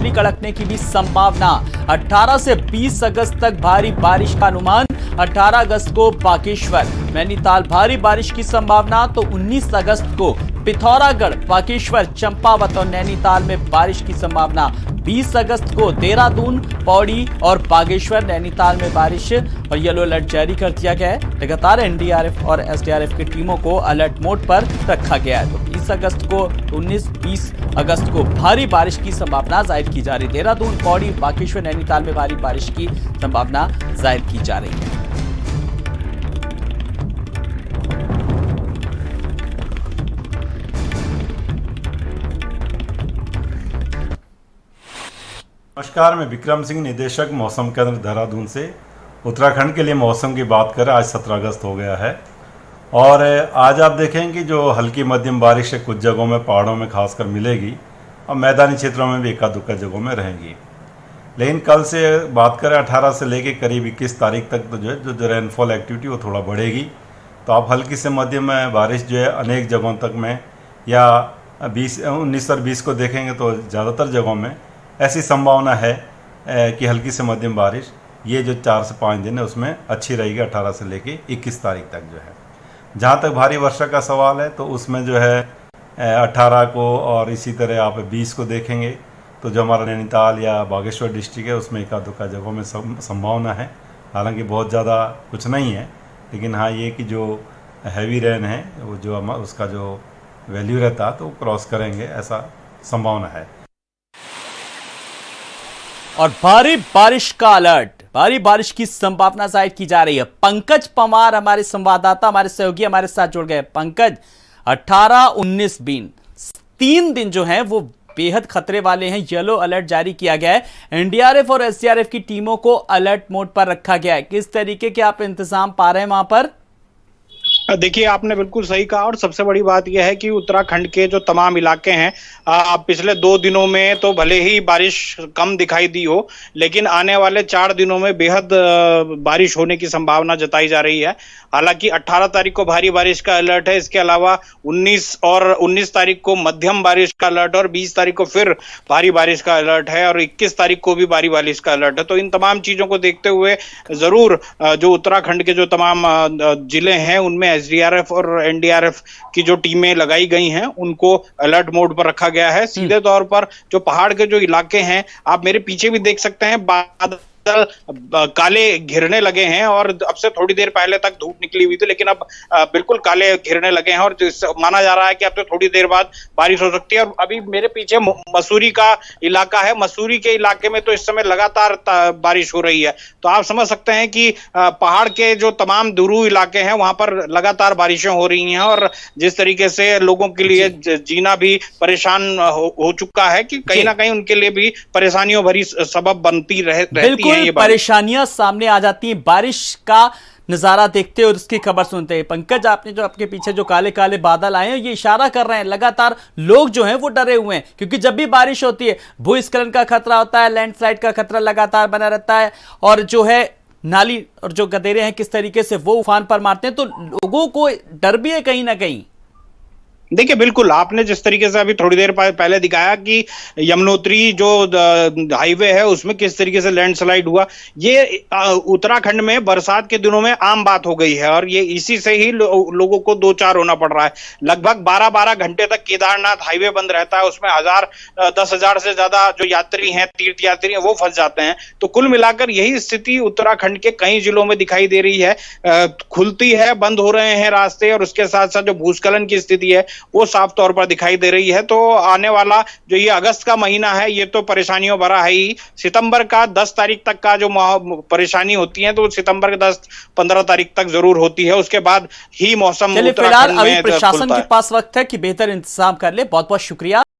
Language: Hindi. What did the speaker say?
बिजली कड़कने की भी संभावना। 18 से 20 अगस्त तक भारी बारिश का अनुमान। 18 अगस्त को बागेश्वर नैनीताल भारी बारिश की संभावना, तो 19 अगस्त को पिथौरागढ़, बागेश्वर, चंपावत और नैनीताल में बारिश की संभावना। 20 अगस्त को देहरादून, पौड़ी और बागेश्वर, नैनीताल में बारिश और येलो अलर्ट जारी कर दिया गया है। लगातार एनडीआरएफ और एसडीआरएफ की टीमों को अलर्ट मोड पर रखा गया है। तो 20 अगस्त को 19-20 अगस्त को भारी बारिश की संभावना जाहिर की जा रही है। देहरादून, पौड़ी, बागेश्वर, नैनीताल में भारी बारिश की संभावना जाहिर की जा रही है। नमस्कार, मैं विक्रम सिंह, निदेशक मौसम केंद्र देहरादून से। उत्तराखंड के लिए मौसम की बात करें, आज 17 अगस्त हो गया है और आज आप देखें कि जो हल्की मध्यम बारिश है कुछ जगहों में, पहाड़ों में खासकर मिलेगी और मैदानी क्षेत्रों में भी एका दुक्का जगहों में रहेंगी। लेकिन कल से बात करें 18 से लेकर करीब 21 तारीख तक तो जो रेनफॉल एक्टिविटी वो थोड़ा बढ़ेगी। तो आप हल्की से मध्यम बारिश जो है अनेक जगहों तक में, या 19 और 20 को देखेंगे तो ज़्यादातर जगहों में ऐसी संभावना है कि हल्की से मध्यम बारिश ये जो 4 से 5 दिन है उसमें अच्छी रहेगी, 18 से लेके 21 तारीख तक जो है। जहाँ तक भारी वर्षा का सवाल है तो उसमें जो है 18 को और इसी तरह आप 20 को देखेंगे तो जो हमारा नैनीताल या बागेश्वर डिस्ट्रिक्ट है उसमें एका दुक्का जगहों में संभावना है। हालांकि बहुत ज़्यादा कुछ नहीं है, लेकिन हाँ ये कि जो हैवी रेन है वो जो उसका जो वैल्यू रहता है तो क्रॉस करेंगे, ऐसा संभावना है। और भारी बारिश का अलर्ट, भारी बारिश की संभावना जाहिर की जा रही है। पंकज पवार हमारे संवाददाता, हमारे सहयोगी हमारे साथ जुड़ गए। पंकज, 18, 19, 20 3 दिन जो हैं वो बेहद खतरे वाले हैं। येलो अलर्ट जारी किया गया है। एनडीआरएफ और एसडीआरएफ की टीमों को अलर्ट मोड पर रखा गया है। किस तरीके के आप इंतजाम पा रहे हैं वहां पर? देखिए, आपने बिल्कुल सही कहा और सबसे बड़ी बात यह है कि उत्तराखंड के जो तमाम इलाके हैं, पिछले 2 दिनों में तो भले ही बारिश कम दिखाई दी हो, लेकिन आने वाले 4 दिनों में बेहद बारिश होने की संभावना जताई जा रही है। हालांकि 18 तारीख को भारी बारिश का अलर्ट है, इसके अलावा 19 तारीख को मध्यम बारिश का अलर्ट और 20 तारीख को फिर भारी बारिश का अलर्ट है और 21 तारीख को भी भारी बारिश का अलर्ट है। तो इन तमाम चीजों को देखते हुए जरूर जो उत्तराखंड के जो तमाम जिले हैं उनमें एसडीआरएफ और एनडीआरएफ की जो टीमें लगाई गई हैं उनको अलर्ट मोड पर रखा गया है। सीधे तौर पर जो पहाड़ के जो इलाके हैं, आप मेरे पीछे भी देख सकते हैं, बादल काले घिरने लगे हैं और अब से थोड़ी देर पहले तक धूप निकली हुई थी, लेकिन अब बिल्कुल काले घिरने लगे हैं और माना जा रहा है कि अब तो थोड़ी देर बाद बारिश हो सकती है। और अभी मेरे पीछे मसूरी का इलाका है, मसूरी के इलाके में तो इस समय लगातार बारिश हो रही है। तो आप समझ सकते हैं कि पहाड़ के जो तमाम दूरू इलाके हैं वहां पर लगातार बारिशें हो रही हैं और जिस तरीके से लोगों के लिए जीना भी परेशान हो चुका है कि कहीं ना कहीं उनके लिए भी परेशानियों भरी सबब बनती रहती है। ये परेशानियां सामने आ जाती हैं बारिश का नजारा देखते और उसकी खबर सुनते हैं। पंकज, आपने जो आपके पीछे जो काले काले बादल आए हैं ये इशारा कर रहे हैं लगातार लोग जो हैं वो डरे हुए हैं, क्योंकि जब भी बारिश होती है भूस्खलन का खतरा होता है, लैंडस्लाइड का खतरा लगातार बना रहता है और जो है नाली और जो गदेरे हैं किस तरीके से वो उफान पर मारते हैं, तो लोगों को डर भी है कहीं ना कहीं। देखिए, बिल्कुल आपने जिस तरीके से अभी थोड़ी देर पहले दिखाया कि यमुनोत्री जो हाईवे है उसमें किस तरीके से लैंडस्लाइड हुआ, ये उत्तराखंड में बरसात के दिनों में आम बात हो गई है और ये इसी से ही लोगों को 2-4 होना पड़ रहा है। लगभग 12-12 घंटे तक केदारनाथ हाईवे बंद रहता है, उसमें 10,000 से ज्यादा जो यात्री हैं, तीर्थ यात्री हैं, वो फंस जाते हैं। तो कुल मिलाकर यही स्थिति उत्तराखंड के कई जिलों में दिखाई दे रही है। खुलती है, बंद हो रहे हैं रास्ते और उसके साथ साथ जो भूस्खलन की स्थिति है वो साफ तौर पर दिखाई दे रही है। तो आने वाला जो ये अगस्त का महीना है ये तो परेशानियों भरा है ही। सितंबर का 10 तारीख तक का जो परेशानी होती है तो सितंबर के 10-15 तारीख तक जरूर होती है, उसके बाद ही मौसम फिलहाल अभी प्रशासन के पास वक्त है कि बेहतर इंतजाम कर ले। बहुत बहुत शुक्रिया।